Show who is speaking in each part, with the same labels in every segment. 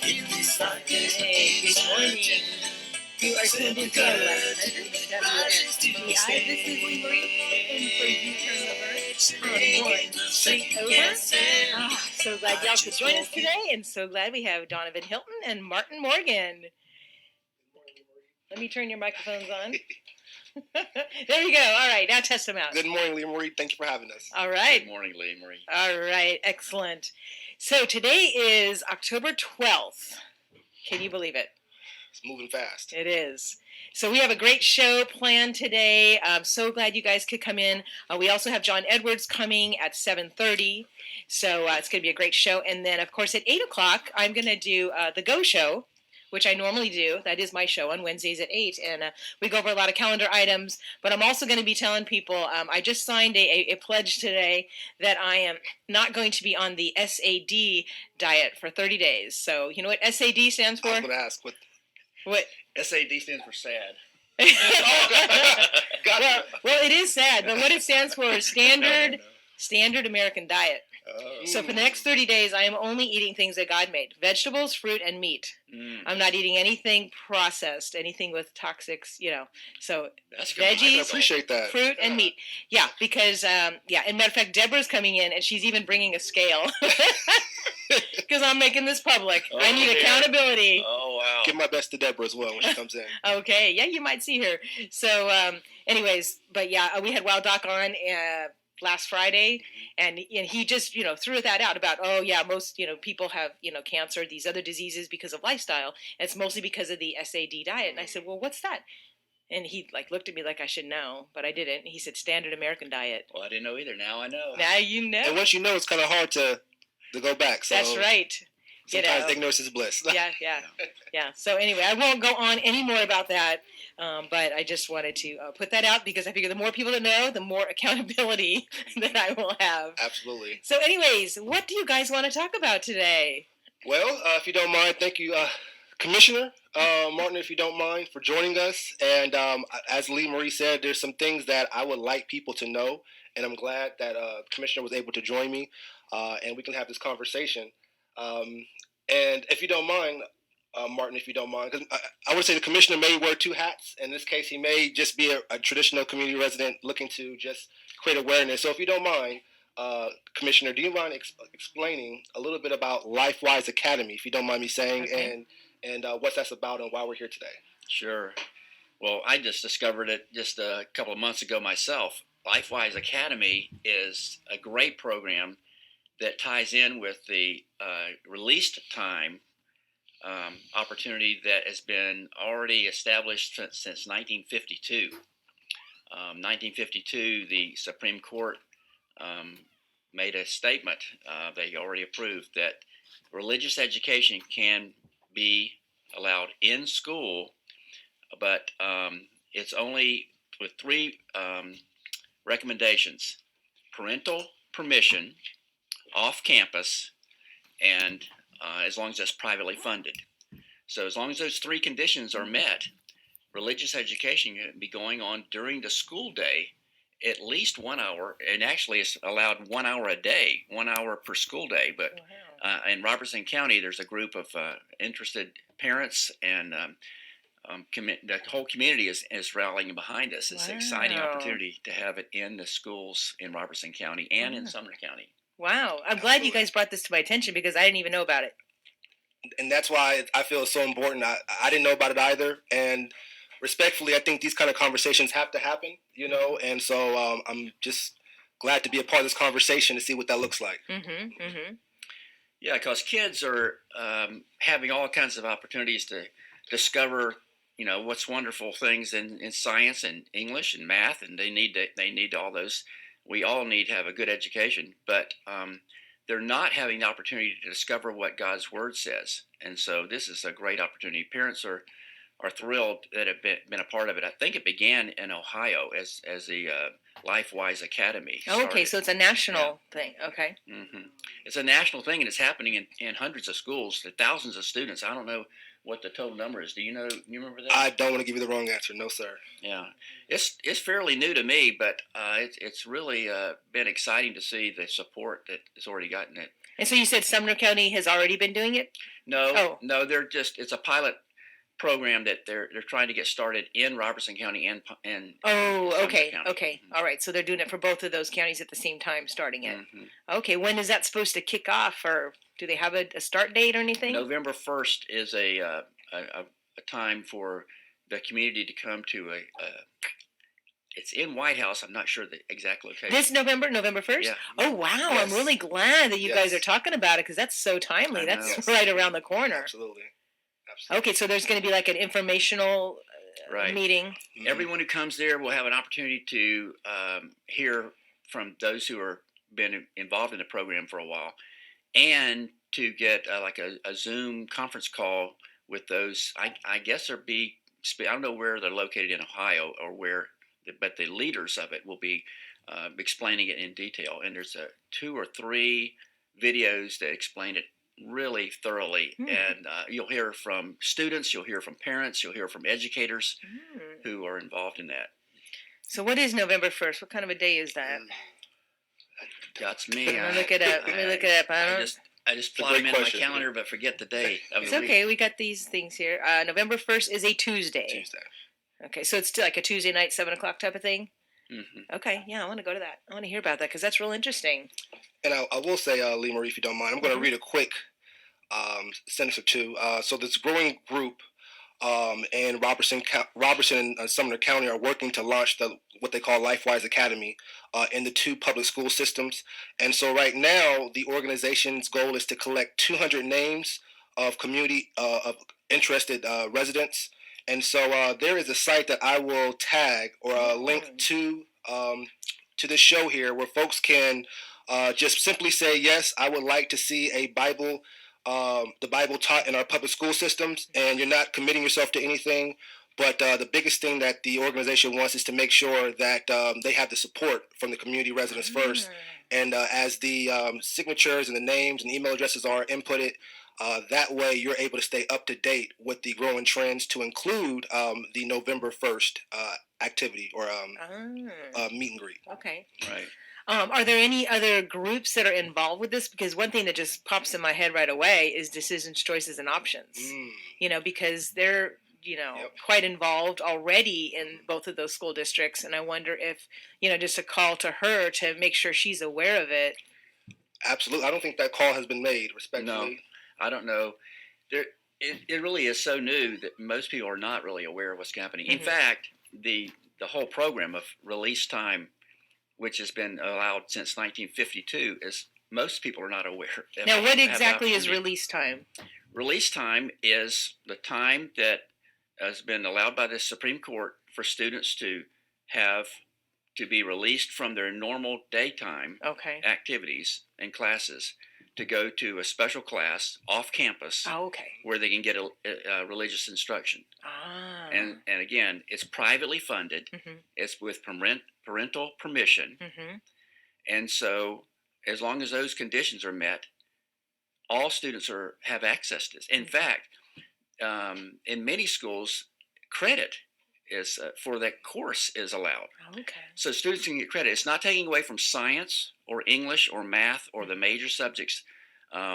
Speaker 1: Hey, good morning. You are tuned into 1100 WSTI. This is Lee Marie, and for you turn over on one straight over. So glad y'all could join us today, and so glad we have Danavan Hylton and Martin Morgan. Let me turn your microphones on. There you go. All right, now test them out.
Speaker 2: Good morning, Lee Marie. Thank you for having us.
Speaker 1: All right.
Speaker 3: Good morning, Lee Marie.
Speaker 1: All right, excellent. So today is October 12th. Can you believe it?
Speaker 2: It's moving fast.
Speaker 1: It is. So we have a great show planned today. I'm so glad you guys could come in. We also have John Edwards coming at 7:30. So it's going to be a great show. And then, of course, at 8 o'clock, I'm going to do the Go Show, which I normally do. That is my show on Wednesdays at 8. And we go over a lot of calendar items. But I'm also going to be telling people, I just signed a pledge today that I am not going to be on the SAD diet for 30 days. So you know what SAD stands for?
Speaker 2: I was going to ask
Speaker 1: What?
Speaker 3: SAD stands for sad.
Speaker 2: Gotcha.
Speaker 1: Well, it is sad, but what it stands for is Standard American Diet. So for the next 30 days, I am only eating things that God made: vegetables, fruit, and meat. I'm not eating anything processed, anything with toxics, So
Speaker 3: That's
Speaker 1: veggies,
Speaker 2: I appreciate that.
Speaker 1: fruit, and meat. Yeah, because, and matter of fact, Deborah's coming in, and she's even bringing a scale. Because I'm making this public.
Speaker 3: Oh,
Speaker 1: I need accountability.
Speaker 3: Oh, wow.
Speaker 2: Give my best to Deborah as well when she comes in.
Speaker 1: Okay, yeah, you might see her. So, anyways, but yeah, we had Wild Doc on last Friday, and he just, threw that out about, most, people have, cancer, these other diseases because of lifestyle. And it's mostly because of the SAD diet. And I said, well, what's that? And he looked at me like I should know, but I didn't. He said, Standard American Diet.
Speaker 3: Well, I didn't know either. Now I know.
Speaker 1: Now you know.
Speaker 2: And once you know, it's kind of hard to go back. So
Speaker 1: that's right.
Speaker 2: Sometimes ignorance is bliss.
Speaker 1: Yeah. So anyway, I won't go on any more about that, but I just wanted to put that out because I figure the more people that know, the more accountability that I will have.
Speaker 2: Absolutely.
Speaker 1: So anyways, what do you guys want to talk about today?
Speaker 2: Well, if you don't mind, thank you, Commissioner Martin, if you don't mind, for joining us. And as Lee Marie said, there's some things that I would like people to know, and I'm glad that Commissioner was able to join me, and we can have this conversation. And if you don't mind, Martin, if you don't mind, because I would say the commissioner may wear two hats. In this case, he may just be a traditional community resident looking to just create awareness. So if you don't mind, Commissioner, do you mind explaining a little bit about LifeWise Academy, if you don't mind me saying,
Speaker 1: Okay.
Speaker 2: and what that's about and why we're here today?
Speaker 3: Sure. Well, I just discovered it just a couple of months ago myself. LifeWise Academy is a great program that ties in with the released time opportunity that has been already established since 1952. 1952, the Supreme Court made a statement they already approved that religious education can be allowed in school, but it's only with three recommendations: parental permission, off campus, and as long as it's privately funded. So as long as those three conditions are met, religious education can be going on during the school day at least 1 hour, and actually it's allowed 1 hour a day, 1 hour per school day. But in Robertson County, there's a group of interested parents, and the whole community is rallying behind us. It's an exciting opportunity to have it in the schools in Robertson County and in Sumner County.
Speaker 1: Wow. I'm glad you guys brought this to my attention because I didn't even know about it.
Speaker 2: And that's why I feel it's so important. I didn't know about it either. And respectfully, I think these kind of conversations have to happen, and so I'm just glad to be a part of this conversation to see what that looks like.
Speaker 3: Yeah, because kids are having all kinds of opportunities to discover, what's wonderful things in science and English and math, and they need all those. We all need to have a good education, but they're not having the opportunity to discover what God's Word says. And so this is a great opportunity. Parents are thrilled that have been a part of it. I think it began in Ohio as the LifeWise Academy started.
Speaker 1: Okay, so it's a national thing. Okay.
Speaker 3: It's a national thing, and it's happening in hundreds of schools to thousands of students. I don't know what the total number is. Do you know? You remember that?
Speaker 2: I don't want to give you the wrong answer. No, sir.
Speaker 3: Yeah, it's fairly new to me, but it's really been exciting to see the support that has already gotten it.
Speaker 1: And so you said Sumner County has already been doing it?
Speaker 3: No,
Speaker 1: Oh.
Speaker 3: no, it's a pilot program that they're trying to get started in Robertson County and
Speaker 1: Oh,
Speaker 3: Sumner
Speaker 1: okay,
Speaker 3: County.
Speaker 1: okay, all right. So they're doing it for both of those counties at the same time, starting it.
Speaker 3: Mhm.
Speaker 1: Okay, when is that supposed to kick off, or do they have a start date or anything?
Speaker 3: November 1st is a time for the community to come to it's in White House. I'm not sure the exact location.
Speaker 1: This November, November 1st?
Speaker 3: Yeah.
Speaker 1: Oh, wow. I'm
Speaker 2: Yes.
Speaker 1: really glad that you guys
Speaker 2: Yes.
Speaker 1: are talking about it because that's so timely.
Speaker 3: I
Speaker 1: That's
Speaker 3: know.
Speaker 2: Yes.
Speaker 1: right around the corner.
Speaker 2: Absolutely. Absolutely.
Speaker 1: Okay, so there's going to be like an informational
Speaker 3: Right.
Speaker 1: meeting.
Speaker 2: Mhm.
Speaker 3: Everyone who comes there will have an opportunity to hear from those who are been involved in the program for a while, and to get like a Zoom conference call with those. I guess there be. I don't know where they're located in Ohio or where, but the leaders of it will be explaining it in detail. And there's 2 or 3 videos that explain it really thoroughly.
Speaker 1: Hmm.
Speaker 3: And you'll hear from students, you'll hear from parents, you'll hear from educators who are involved in that.
Speaker 1: So what is November 1st? What kind of a day is that?
Speaker 3: That's me.
Speaker 1: Let me look it up. Let me look it up. I don't.
Speaker 3: I just
Speaker 2: It's a
Speaker 3: plot them
Speaker 2: great
Speaker 3: in
Speaker 2: question.
Speaker 3: my calendar, but forget the day of
Speaker 1: It's
Speaker 3: the week.
Speaker 1: okay. We got these things here. November 1st is a Tuesday.
Speaker 2: Tuesday.
Speaker 1: Okay, so it's still like a Tuesday night, 7 o'clock type of thing.
Speaker 3: Mm-hmm.
Speaker 1: Okay, yeah, I want to go to that. I want to hear about that because that's real interesting.
Speaker 2: And I will say, Lee Marie, if you don't mind, I'm going to
Speaker 1: Mhm.
Speaker 2: read a quick sentence or two. So this growing group in Robertson and Sumner County are working to launch what they call LifeWise Academy in the 2 public school systems. And so right now, the organization's goal is to collect 200 names of community of interested residents. And so there is a site that I will tag or link to this show here, where folks can just simply say, yes, I would like to see a Bible, the Bible taught in our public school systems, and you're not committing yourself to anything. But the biggest thing that the organization wants is to make sure that they have the support from the community residents first. And as the signatures and the names and email addresses are inputted, that way you're able to stay up to date with the growing trends, to include the November 1st activity or meet and greet.
Speaker 1: Okay.
Speaker 3: Right.
Speaker 1: Are there any other groups that are involved with this? Because one thing that just pops in my head right away is decisions, choices, and options. You know, because they're
Speaker 2: Yep.
Speaker 1: quite involved already in both of those school districts, and I wonder if just a call to her to make sure she's aware of it.
Speaker 2: Absolutely. I don't think that call has been made, respectfully.
Speaker 3: No, I don't know. It really is so new that most people are not really aware of what's happening. In
Speaker 1: Mhm.
Speaker 3: fact, the whole program of release time, which has been allowed since 1952, is most people are not aware.
Speaker 1: Now, what
Speaker 3: have the
Speaker 1: exactly is
Speaker 3: opportunity.
Speaker 1: release time?
Speaker 3: Release time is the time that has been allowed by the Supreme Court for students to be released from their normal daytime
Speaker 1: Okay.
Speaker 3: activities and classes to go to a special class off campus
Speaker 1: Oh, okay.
Speaker 3: where they can get a religious instruction.
Speaker 1: Ah.
Speaker 3: And again, it's privately funded.
Speaker 1: Mhm.
Speaker 3: It's with parental permission.
Speaker 1: Mhm.
Speaker 3: And so as long as those conditions are met, all students have access to this. In fact, in many schools, credit is for that course is allowed.
Speaker 1: Okay.
Speaker 3: So students can get credit. It's not taking away from science or English or math or the major subjects,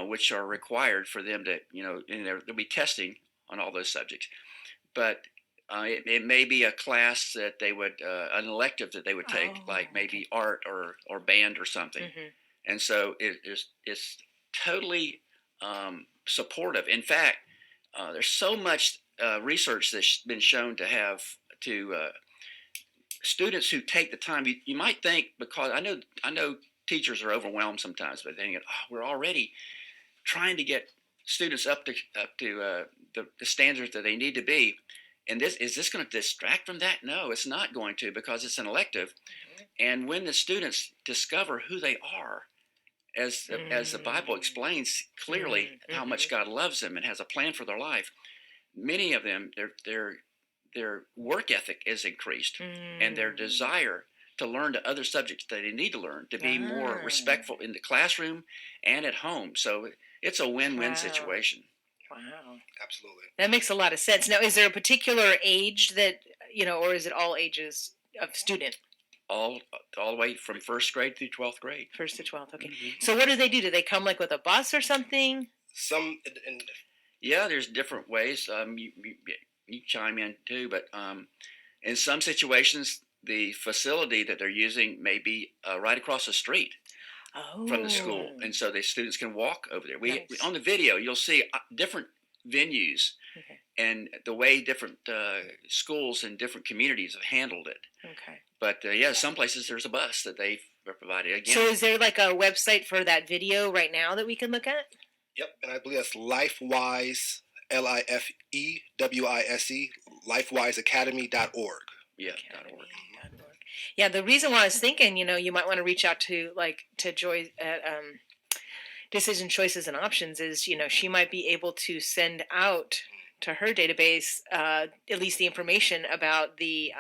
Speaker 3: which are required for them to, there'll be testing on all those subjects. But it may be a class that they would, an elective that they would take, like maybe art or band or something.
Speaker 1: Mhm.
Speaker 3: And so it's totally supportive. In fact, there's so much research that's been shown to have to students who take the time. You might think, because I know teachers are overwhelmed sometimes, but they think, we're already trying to get students up to the standards that they need to be. And is this going to distract from that? No, it's not going to, because it's an elective. And when the students discover who they are, as the Bible explains clearly how much God loves them and has a plan for their life, many of them, their work ethic is increased, and their desire to learn the other subjects that they need to learn, to be more respectful in the classroom and at home. So it's a win-win situation.
Speaker 1: Wow.
Speaker 2: Absolutely.
Speaker 1: That makes a lot of sense. Now, is there a particular age that, or is it all ages of student?
Speaker 3: All the way from first grade through 12th grade.
Speaker 1: 1st to 12th. Okay. So what do? Do they come like with a bus or something?
Speaker 2: Some
Speaker 3: Yeah, there's different ways. You chime in too, but in some situations, the facility that they're using may be right across the street from the school,
Speaker 1: Oh,
Speaker 3: and so the students can walk over there.
Speaker 1: nice.
Speaker 3: On the video, you'll see different venues
Speaker 1: Okay.
Speaker 3: and the way different schools and different communities have handled it.
Speaker 1: Okay.
Speaker 3: But yeah, some places there's a bus that they've provided. Again,
Speaker 1: So is there like a website for that video right now that we can look at?
Speaker 2: Yep, and I believe that's LifeWise, LifeWise, LifeWiseAcademy.org.
Speaker 3: yeah,
Speaker 1: Academy.org. Yeah, the reason why I was thinking, you might want to reach out to Joy at Decision Choices and Options is, she might be able to send out to her database at least the information about the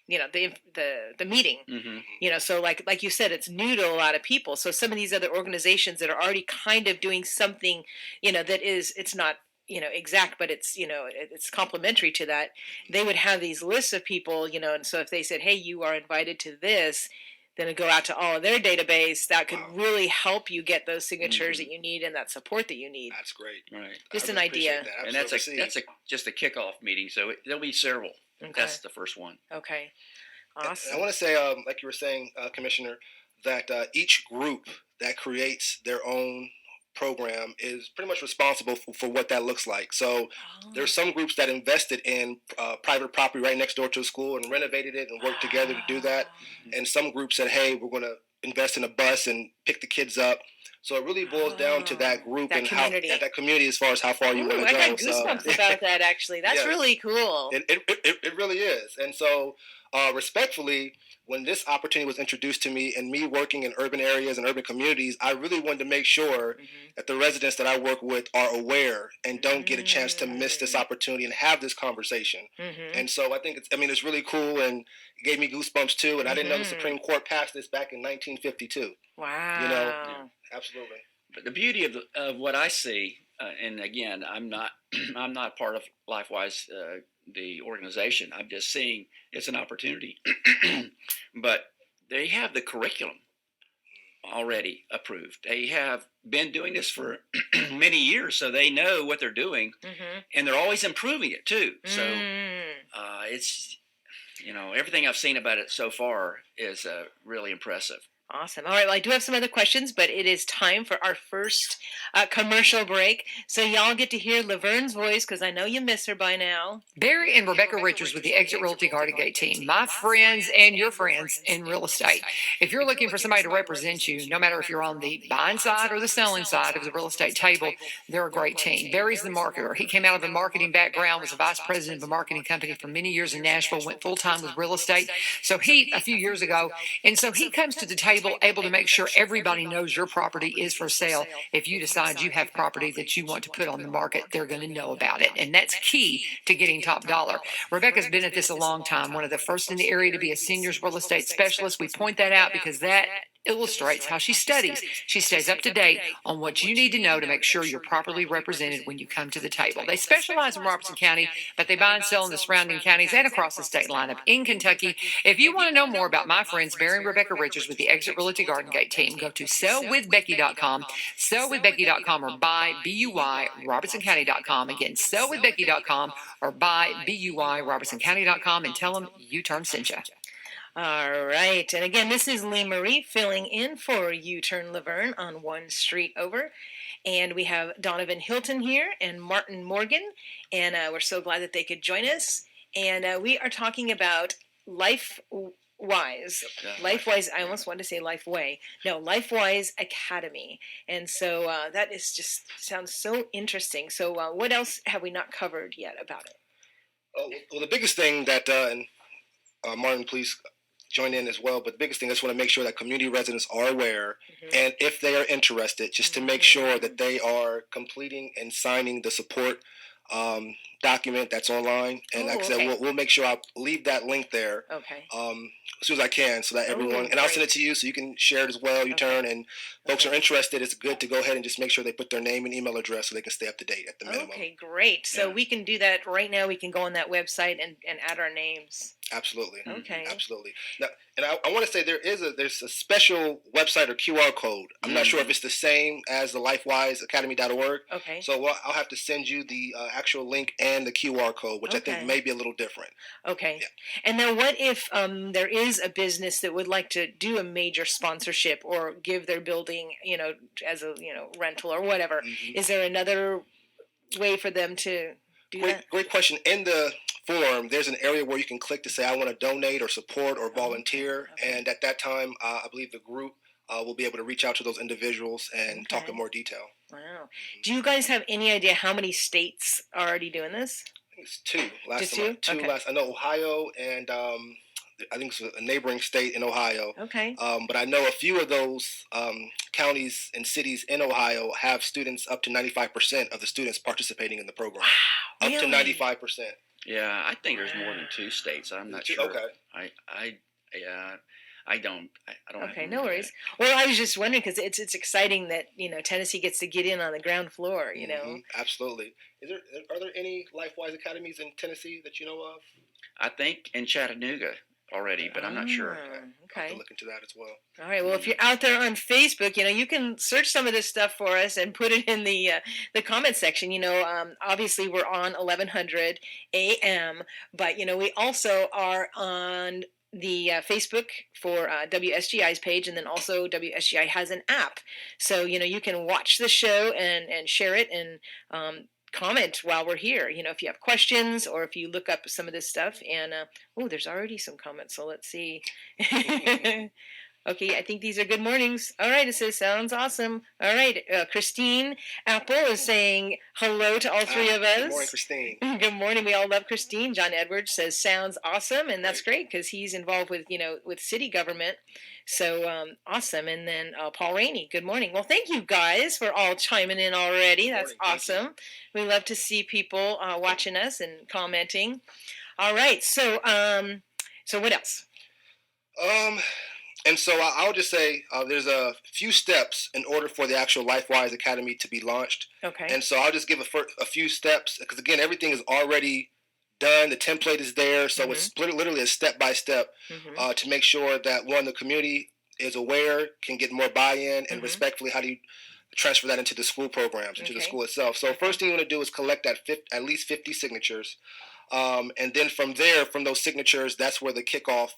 Speaker 1: the meeting.
Speaker 3: Mm-hmm.
Speaker 1: So like you said, it's new to a lot of people. So some of these other organizations that are already kind of doing something, that it's not exact, but it's it's complementary to that. They would have these lists of people, and so if they said, hey, you are invited to this, then it go out to all of their database. That could really help you get those signatures that you need and that support that you need.
Speaker 2: That's great.
Speaker 3: Right.
Speaker 1: Just
Speaker 2: I
Speaker 1: an
Speaker 2: really
Speaker 1: idea.
Speaker 2: appreciate that.
Speaker 3: And that's just a kickoff meeting, so there'll be several.
Speaker 1: Okay.
Speaker 3: That's the first one.
Speaker 1: Okay.
Speaker 2: And
Speaker 1: Awesome.
Speaker 2: I want to say, like you were saying, Commissioner, that each group that creates their own program is pretty much responsible for what that looks like. So there's some groups that invested in private property right next door to a school and renovated it and worked together to do that. And some groups said, hey, we're going to invest in a bus and pick the kids up. So it really boils down to that group
Speaker 1: That
Speaker 2: and
Speaker 1: community.
Speaker 2: that community as far as how far you want to
Speaker 1: I
Speaker 2: go.
Speaker 1: got goosebumps about that, actually. That's
Speaker 2: Yes.
Speaker 1: really cool.
Speaker 2: It really is. And so respectfully, when this opportunity was introduced to me and me working in urban areas and urban communities, I really wanted to make sure that the residents that I work with are aware and don't get a chance to miss this opportunity and have this conversation. And so I think it's really cool, and it gave me goosebumps too. And I didn't know the Supreme Court passed this back in 1952.
Speaker 1: Wow.
Speaker 2: Absolutely.
Speaker 3: But the beauty of what I see, and again, I'm not part of LifeWise, the organization. I'm just seeing it's an opportunity. But they have the curriculum already approved. They have been doing this for many years, so they know what they're doing, and they're always improving it too. So it's everything I've seen about it so far is really impressive.
Speaker 1: Awesome. All right. Well, I do have some other questions, but it is time for our first commercial break. So y'all get to hear Laverne's voice because I know you miss her by now.
Speaker 4: Barry and Rebecca Richards with the Exit Realty Garden Gate team, my friends and your friends in real estate. If you're looking for somebody to represent you, no matter if you're on the buying side or the selling side of the real estate table, they're a great team. Barry's the marketer. He came out of a marketing background, was a vice president of a marketing company for many years in Nashville, went full-time with real estate. So he comes to the table able to make sure everybody knows your property is for sale. If you decide you have property that you want to put on the market, they're going to know about it. And that's key to getting top dollar. Rebecca's been at this a long time, one of the first in the area to be a seniors real estate specialist. We point that out because that illustrates how she studies. She stays up to date on what you need to know to make sure you're properly represented when you come to the table. They specialize in Robertson County, but they buy and sell in the surrounding counties and across the state lineup in Kentucky. If you want to know more about my friends Barry and Rebecca Richards with the Exit Realty Garden Gate team, go to sellwithbecky.com, sellwithbecky.com, or buy BUY RobertsonCounty.com. Again, sellwithbecky.com or buy BUY RobertsonCounty.com, and tell them U-Turn sent you.
Speaker 1: All right. And again, this is Lee Marie filling in for U-Turn Laverne on One Street Over. And we have Danavan Hylton here and Martin Morgan. And we're so glad that they could join us. And we are talking about LifeWise. LifeWise, I almost wanted to say LifeWay. No, LifeWise Academy. And so that is just sounds so interesting. So what else have we not covered yet about it?
Speaker 2: Well, the biggest thing that, and Martin, please join in as well, but the biggest thing, I just want to make sure that community residents are aware, and if they are interested, just to make sure that they are completing and signing the support document that's online. And like I said, we'll make sure I'll leave that link there as soon as I can, so that everyone, and I'll send it to you so you can share it as well, U-Turn, and folks are interested, it's good to go ahead and just make sure they put their name and email address so they can stay up to date at the minimum.
Speaker 1: Okay, great. So we can do that right now. We can go on that website and add our names.
Speaker 2: Absolutely.
Speaker 1: Okay.
Speaker 2: Absolutely. Now, and I want to say there's a special website or QR code. I'm not sure if it's the same as the LifeWiseAcademy.org.
Speaker 1: Okay.
Speaker 2: So I'll have to send you the actual link and the QR code, which I
Speaker 1: Okay.
Speaker 2: think may be a little different.
Speaker 1: Okay.
Speaker 2: Yeah.
Speaker 1: And now, what if there is a business that would like to do a major sponsorship or give their building, as a rental or whatever? Is there another way for them to do that?
Speaker 2: Great question. In the form, there's an area where you can click to say I want to donate or support or volunteer,
Speaker 1: Okay.
Speaker 2: and at that time, I believe the group will be able to reach out to those individuals and talk in
Speaker 1: Okay.
Speaker 2: more detail.
Speaker 1: Wow. Do you guys have any idea how many states are already doing this?
Speaker 2: I think it's two. Last
Speaker 1: Just
Speaker 2: time,
Speaker 1: two?
Speaker 2: two
Speaker 1: Okay.
Speaker 2: last. I know Ohio and I think it's a neighboring state in Ohio.
Speaker 1: Okay.
Speaker 2: But I know a few of those counties and cities in Ohio have students up to 95% of the students participating in the program.
Speaker 1: Wow.
Speaker 2: Up to
Speaker 1: Really?
Speaker 2: 95%.
Speaker 3: Yeah, I think there's more than 2 states. I'm not sure.
Speaker 2: Okay.
Speaker 3: I don't. I don't.
Speaker 1: Okay,
Speaker 3: have
Speaker 1: no worries. Well, I was just wondering because it's exciting that Tennessee gets to get in on the ground floor.
Speaker 2: Absolutely. Are there any LifeWise academies in Tennessee that you know of?
Speaker 3: I think in Chattanooga already, but I'm not sure.
Speaker 1: Ah,
Speaker 2: I'll have
Speaker 1: Okay.
Speaker 2: to look into that as well.
Speaker 1: All right. Well, if you're out there on Facebook, you can search some of this stuff for us and put it in the comment section. Obviously we're on 1100 a.m., but we also are on the Facebook for WSGI's page, and then also WSGI has an app, so you can watch the show and share it and comment while we're here. If you have questions or if you look up some of this stuff. And there's already some comments, so let's see. Okay, I think these are good mornings. All right, it says sounds awesome. All right, Christine Apple is saying hello to all three of us.
Speaker 2: Good morning, Christine.
Speaker 1: Good morning. We all love Christine. John Edwards says sounds awesome, and that's great because he's involved with with city government. So awesome. And then Paul Rainey. Good morning. Well, thank you guys for all chiming in already. That's awesome. We love to see people watching us and commenting. All right. So what else?
Speaker 2: And so I'll just say there's a few steps in order for the actual LifeWise Academy to be launched.
Speaker 1: Okay.
Speaker 2: And so I'll just give a few steps because, again, everything is already done. The template is there. So it's literally a step-by-step to make sure that, one, the community is aware, can get more buy-in, and respectfully, how do you transfer that into the school programs, into the school itself. So first thing you want to do is collect at least 50 signatures. And then from there, from those signatures, that's where the kickoff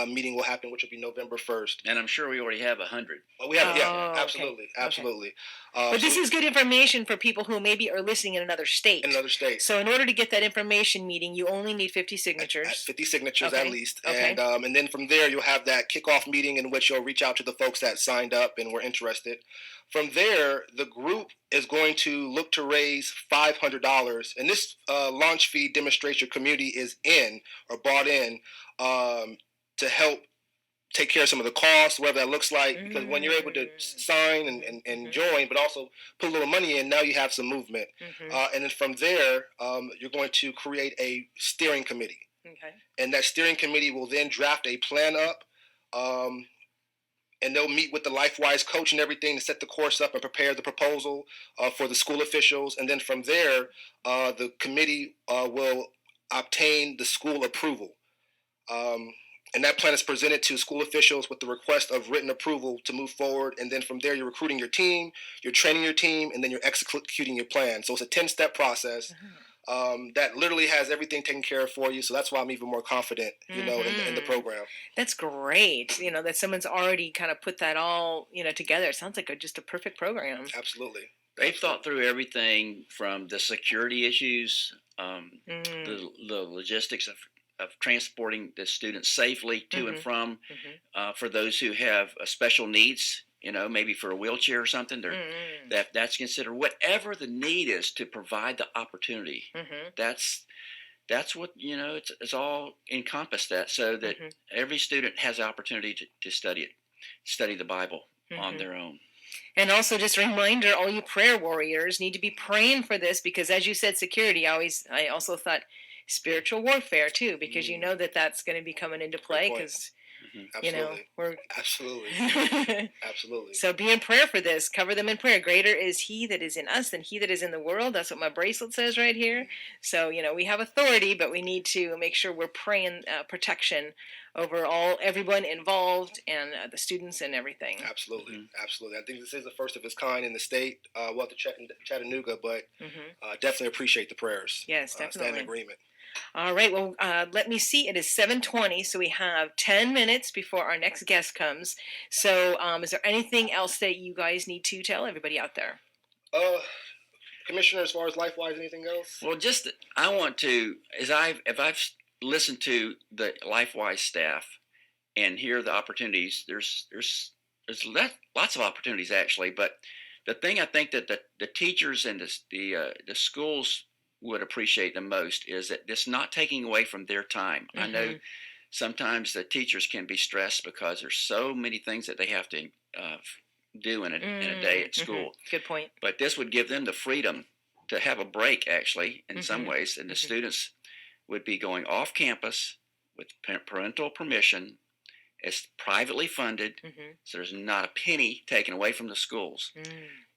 Speaker 2: meeting will happen, which will be November 1st.
Speaker 3: And I'm sure we already have 100.
Speaker 2: Oh, we have,
Speaker 1: okay.
Speaker 2: absolutely.
Speaker 1: But this is good information for people who maybe are listening in another state.
Speaker 2: In another state.
Speaker 1: So in order to get that information meeting, you only need 50 signatures.
Speaker 2: 50 signatures
Speaker 1: Okay.
Speaker 2: at least.
Speaker 1: Okay.
Speaker 2: And then from there, you'll have that kickoff meeting in which you'll reach out to the folks that signed up and were interested. From there, the group is going to look to raise $500. And this launch fee demonstrates your community is in or bought in to help take care of some of the costs, whatever that looks like. Because when you're able to sign and join, but also put a little money in, now you have some movement. And then from there, you're going to create a steering committee.
Speaker 1: Okay.
Speaker 2: And that steering committee will then draft a plan up. And they'll meet with the LifeWise coach and everything to set the course up and prepare the proposal for the school officials. And then from there, the committee will obtain the school approval. And that plan is presented to school officials with the request of written approval to move forward. And then from there, you're recruiting your team, you're training your team, and then you're executing your plan. So it's a 10-step process that literally has everything taken care of for you. So that's why I'm even more confident, in the program.
Speaker 1: That's great. That someone's already kind of put that all, together. It sounds like just a perfect program.
Speaker 2: Absolutely.
Speaker 3: They've thought through everything from the security issues, the logistics of transporting the students safely to and from, for those who have special needs, maybe for a wheelchair or something, that's considered. Whatever the need is to provide the opportunity, that's what, it's all encompassed that, so that every student has the opportunity to study the Bible on their own.
Speaker 1: And also, just a reminder, all you prayer warriors need to be praying for this, because as you said, security, I also thought spiritual warfare too, because you know that's going to be coming into play, because You know,
Speaker 2: Absolutely.
Speaker 1: we're
Speaker 2: Absolutely. Absolutely.
Speaker 1: so be in prayer for this. Cover them in prayer. Greater is He that is in us than he that is in the world. That's what my bracelet says right here. So we have authority, but we need to make sure we're praying protection over everyone involved and the students and everything.
Speaker 2: Absolutely. Absolutely. I think this is the first of its kind in the state. Well, to Chattanooga, but definitely appreciate the prayers.
Speaker 1: Yes,
Speaker 2: Stand
Speaker 1: definitely.
Speaker 2: in agreement.
Speaker 1: All right. Well, let me see. It is 7:20, so we have 10 minutes before our next guest comes. So, is there anything else that you guys need to tell everybody out there?
Speaker 2: Commissioner, as far as LifeWise, anything else?
Speaker 3: Well, just I want to, if I've listened to the LifeWise staff and hear the opportunities, there's lots of opportunities actually. But the thing I think that the teachers and the schools would appreciate the most is that it's not taking away from their time. I know sometimes the teachers can be stressed because there's so many things that they have to do in a day at school.
Speaker 1: Good point.
Speaker 3: But this would give them the freedom to have a break, actually, in some ways, and the students would be going off campus with parental permission. It's privately funded, so there's not a penny taken away from the schools.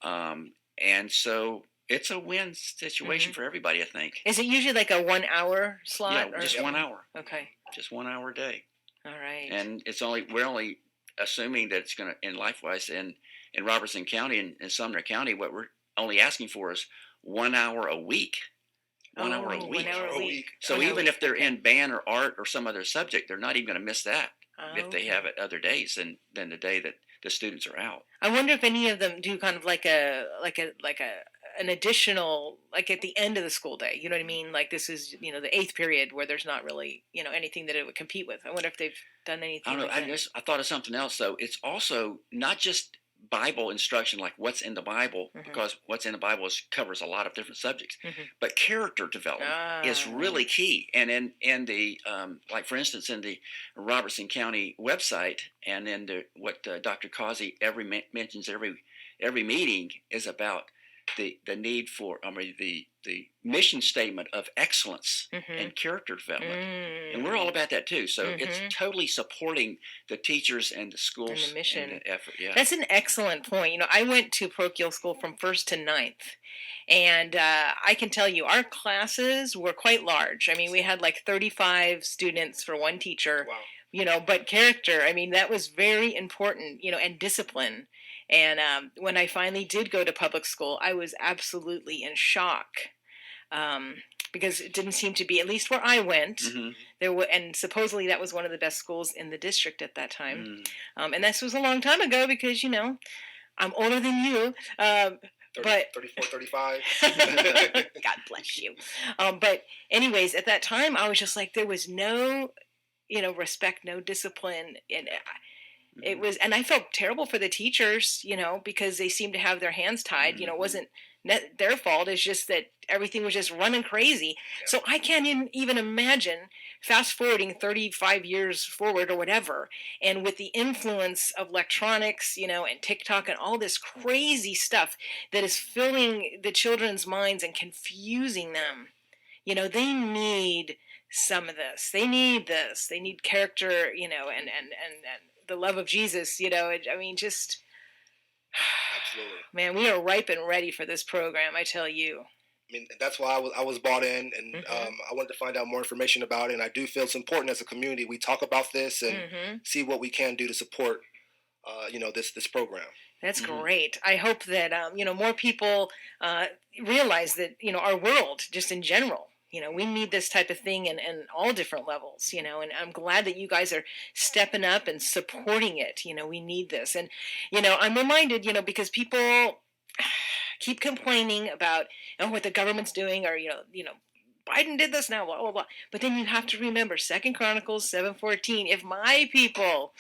Speaker 3: And so it's a win situation for everybody, I think.
Speaker 1: Is it usually like a 1 hour slot?
Speaker 3: Yeah, just 1 hour.
Speaker 1: Okay.
Speaker 3: Just 1 hour a day.
Speaker 1: All right.
Speaker 3: And we're only assuming that it's going to, in LifeWise, in Robertson County and Sumner County, what we're only asking for is 1 hour a week. 1 hour a week.
Speaker 1: 1 hour a week.
Speaker 3: So even if they're in band or art or some other subject, they're not even going to miss that if they have it other days than the day that the students are out.
Speaker 1: I wonder if any of them do kind of like an additional, like at the end of the school day. You know what I mean? Like this is the 8th period where there's not really anything that it would compete with. I wonder if they've done anything.
Speaker 3: I don't know. I thought of something else though. It's also not just Bible instruction, like what's in the Bible, because what's in the Bible covers a lot of different subjects. But character development is really key. And in the like for instance in the Robertson County website, and in what Dr. Causey mentions every meeting is about the need for the mission statement of excellence and character development, and we're all about that too. So it's totally supporting the teachers and the schools
Speaker 1: and the mission
Speaker 3: and the effort. Yeah,
Speaker 1: that's an excellent point. I went to parochial school from 1st to 9th, and I can tell you our classes were quite large. I mean, we had like 35 students for one teacher.
Speaker 2: Wow.
Speaker 1: But character, I mean, that was very important. And discipline. And when I finally did go to public school, I was absolutely in shock because it didn't seem to be, at least where I went, and supposedly that was one of the best schools in the district at that time. And this was a long time ago because, I'm older than you.
Speaker 2: 34, 35.
Speaker 1: God bless you. But anyways, at that time, I was just like, there was no, respect, no discipline. And it was, and I felt terrible for the teachers, because they seemed to have their hands tied. It wasn't their fault. It's just that everything was just running crazy. Yeah. So I can't even imagine fast forwarding 35 years forward or whatever. And with the influence of electronics, and TikTok and all this crazy stuff that is filling the children's minds and confusing them, they need some of this. They need this. They need character, and the love of Jesus, I mean, just,
Speaker 2: absolutely,
Speaker 1: man, we are ripe and ready for this program, I tell you.
Speaker 2: I mean, that's why I was bought in, and I wanted to find out more information about it. And I do feel it's important as a community we talk about this and see what we can do to support, this program.
Speaker 1: That's great. I hope that more people realize that our world, just in general. We need this type of thing in all different levels, and I'm glad that you guys are stepping up and supporting it. We need this. And, I'm reminded, because people keep complaining about what the government's doing or, Biden did this now, blah, blah, blah. But then you have to remember 2 Chronicles 7:14. If my people,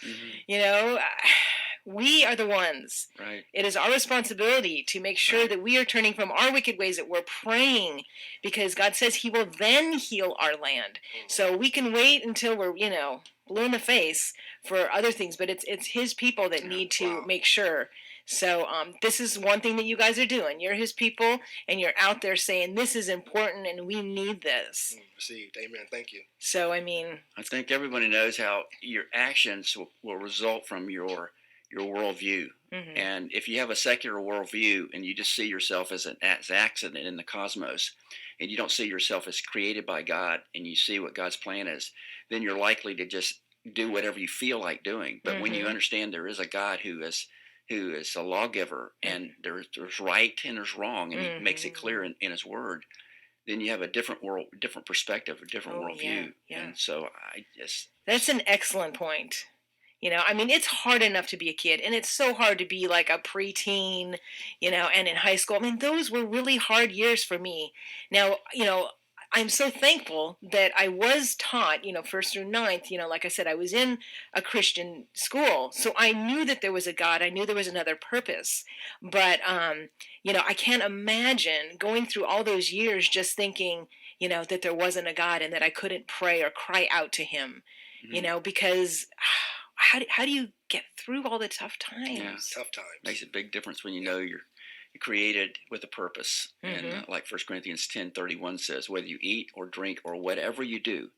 Speaker 1: we are the ones.
Speaker 3: Right.
Speaker 1: It is our responsibility to make sure that we are turning from our wicked ways, that we're praying, because God says He will then heal our land. So we can wait until we're, blue in the face for other things, but it's His people that need to make sure So this is one thing that you guys are doing. You're his people, and you're out there saying this is important and we need this.
Speaker 2: Received. Amen. Thank you.
Speaker 1: So I mean,
Speaker 3: I think everybody knows how your actions will result from your worldview.
Speaker 1: mhm.
Speaker 3: And if you have a secular worldview and you just see yourself as an accident in the cosmos, and you don't see yourself as created by God, and you see what God's plan is, then you're likely to just do whatever you feel like doing. But when you
Speaker 1: Mhm.
Speaker 3: understand there is a God who is a lawgiver, and there's right and there's wrong, and He makes it clear in His Word, then you have a different different perspective, a different
Speaker 1: Oh,
Speaker 3: worldview.
Speaker 1: yeah.
Speaker 3: And so I just
Speaker 1: That's an excellent point. You know, I mean, it's hard enough to be a kid, and it's so hard to be like a preteen, you know, and in high school. I mean, those were really hard years for me. Now, you know, I'm so thankful that I was taught, you know, first through ninth, you know, like I said, I was in a Christian school. So I knew that there was a God. I knew there was another purpose. But, you know, I can't imagine going through all those years just thinking, you know, that there wasn't a God and that I couldn't pray or cry out to him, you know, because how do you get through all the tough times?
Speaker 2: Tough times.
Speaker 3: makes a big difference when you know you're created with a purpose. And like 1 Corinthians 10:31 says, whether you eat or drink or whatever you do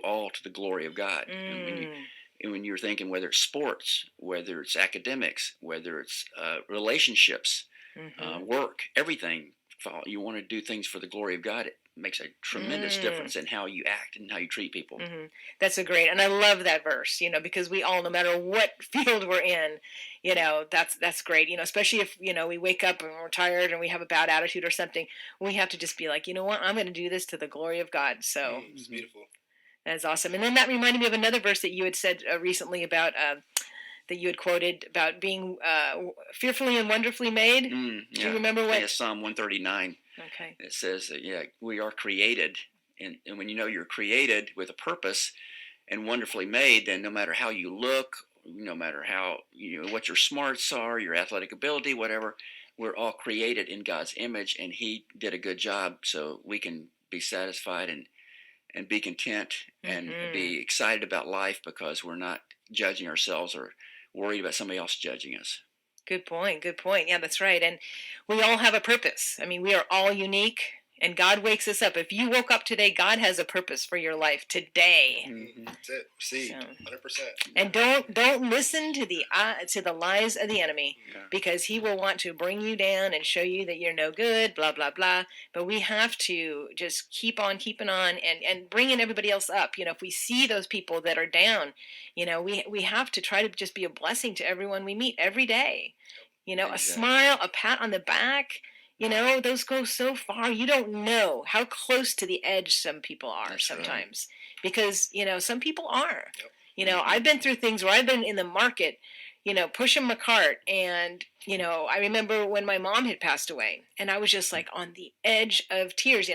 Speaker 3: all to the glory of God. And when you're thinking, whether it's sports, whether it's academics, whether it's relationships, work, everything, you want to do things for the glory of God. It makes a tremendous difference in how you act and how you treat people.
Speaker 1: That's a great, and I love that verse, you know, because we all, no matter what field we're in, you know, that's great, you know, especially if, you know, we wake up and we're tired and we have a bad attitude or something, we have to just be like, you know what, I'm going to do this to the glory of God. So
Speaker 2: It's beautiful.
Speaker 1: that's awesome. And then that reminded me of another verse that you had said recently about that you had quoted about being fearfully and wonderfully made. Do you remember what?
Speaker 3: It's Psalm 139.
Speaker 1: Okay.
Speaker 3: It says that, yeah, we are created. And when you know you're created with a purpose and wonderfully made, then no matter how you look, no matter how, you know, what your smarts are, your athletic ability, whatever, we're all created in God's image, and He did a good job, so we can be satisfied and be content and be excited about life because we're not judging ourselves or worried about somebody else judging us.
Speaker 1: Good point. Good point. Yeah, that's right. And we all have a purpose. I mean, we are all unique, and God wakes us up. If you woke up today, God has a purpose for your life today.
Speaker 2: That's it. Received. 100%.
Speaker 1: And don't listen to the lies of the enemy, because he will want to bring you down and show you that you're no good, blah blah blah. But we have to just keep on keeping on and bringing everybody else up. You know, if we see those people that are down, you know, we have to try to just be a blessing to everyone we meet every day. You know, a smile, a pat on the back. You know, those go so far. You don't know how close to the edge some people are sometimes. Because, you know, some people are. You know, I've been through things where I've been in the market, you know, pushing my cart. And, you know, I remember when my mom had passed away, and I was just like on the edge of tears.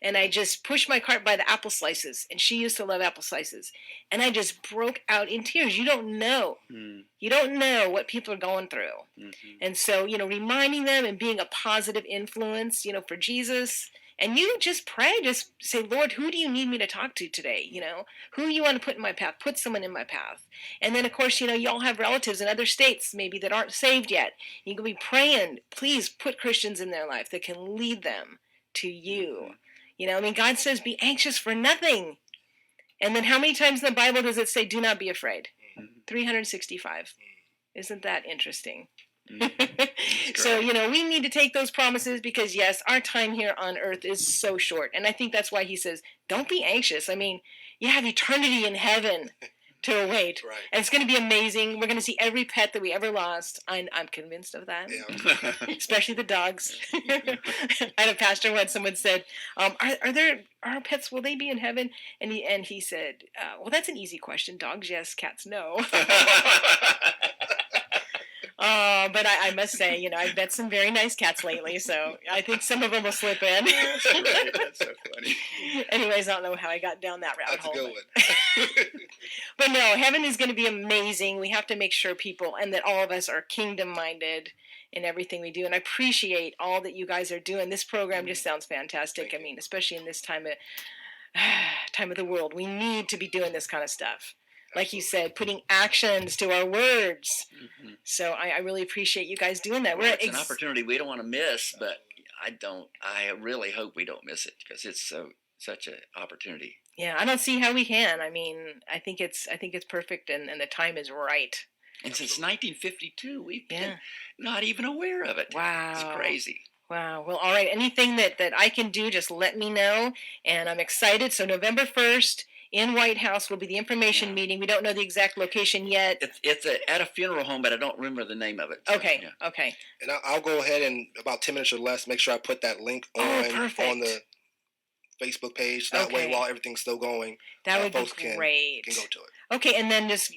Speaker 1: And I just pushed my cart by the apple slices, and she used to love apple slices. And I just broke out in tears. You don't know. You don't know what people are going through. And so, you know, reminding them and being a positive influence, you know, for Jesus. And you just pray, just say, Lord, who do you need me to talk to today? You know, who you want to put in my path? Put someone in my path. And then, of course, you know, you all have relatives in other states maybe that aren't saved yet. You can be praying, please put Christians in their life that can lead them to you. You know, I mean, God says, be anxious for nothing. And then how many times in the Bible does it say, do not be afraid? 365. Isn't that interesting? So, you know, we need to take those promises because, yes, our time here on earth is so short. And I think that's why he says, don't be anxious. I mean, you have eternity in heaven to await.
Speaker 2: Right.
Speaker 1: And it's going to be amazing. We're going to see every pet that we ever lost. I'm convinced of that.
Speaker 2: Yeah.
Speaker 1: Especially the dogs. I had a pastor once, someone said, our pets, will they be in heaven? And he said, well, that's an easy question. Dogs, yes. Cats, no. But I must say, you know, I've met some very nice cats lately, so I think some of them will slip in.
Speaker 3: That's so funny.
Speaker 1: Anyways, I don't know how I got down that rabbit
Speaker 2: That's a
Speaker 1: hole.
Speaker 2: good one.
Speaker 1: But no, heaven is going to be amazing. We have to make sure people, and that all of us are kingdom-minded in everything we do. And I appreciate all that you guys are doing. This program just sounds fantastic. I mean, especially in this time of the world, we need to be doing this kind of stuff. like you said, putting actions to our words.
Speaker 3: Mm-hmm.
Speaker 1: So I really appreciate you guys doing that.
Speaker 3: Well,
Speaker 1: We're
Speaker 3: it's an opportunity we don't want to miss, but I really hope we don't miss it because it's such an opportunity.
Speaker 1: Yeah, I don't see how we can. I mean, I think it's perfect, and the time is right.
Speaker 3: And since 1952, we've been
Speaker 1: Yeah.
Speaker 3: not even aware of it.
Speaker 1: Wow.
Speaker 3: It's crazy.
Speaker 1: Wow. Well, all right. Anything that I can do, just let me know. And I'm excited. So November 1st in White House will be the information meeting. We don't know the exact location yet.
Speaker 3: It's at a funeral home, but I don't remember the name of it. So,
Speaker 1: Okay.
Speaker 3: yeah.
Speaker 1: Okay.
Speaker 2: And I'll go ahead and about 10 minutes or less, make sure I put that link
Speaker 1: perfect.
Speaker 2: on the Facebook page. That way,
Speaker 1: Okay.
Speaker 2: while everything's still going,
Speaker 1: That would
Speaker 2: folks
Speaker 1: be great.
Speaker 2: can go to it.
Speaker 1: Okay, and then just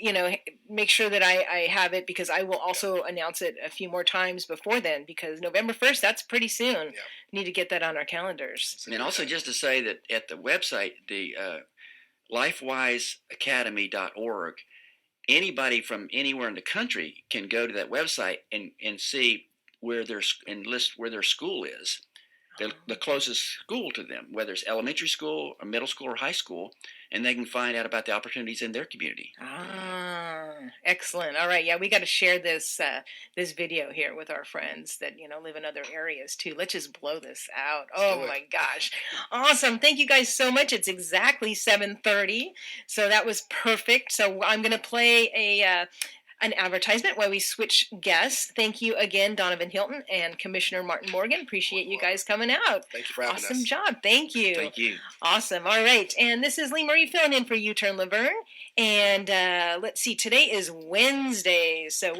Speaker 1: make sure that I have it, because I will also announce it a few more times before then, because November 1st, that's pretty soon.
Speaker 2: Yeah.
Speaker 1: Need to get that on our calendars.
Speaker 3: And also just to say that at the website, the LifeWiseAcademy.org, anybody from anywhere in the country can go to that website and see where list where their school is, the closest school to them, whether it's elementary school or middle school or high school, and they can find out about the opportunities in their community.
Speaker 1: Excellent. All right, yeah, we got to share this this video here with our friends that live in other areas too. Let's just blow this out. Oh my gosh, awesome! Thank you guys so much. It's exactly 7:30, so that was perfect. So I'm gonna play an advertisement while we switch guests. Thank you again, Danavan Hylton and Commissioner Martin Morgan. Appreciate you guys coming out.
Speaker 2: Thank you for having us.
Speaker 1: Awesome job. Thank you.
Speaker 3: Thank you.
Speaker 1: Awesome. All right. And this is Lee Marie filling in for U-Turn Laverne. And let's see, today is Wednesday. So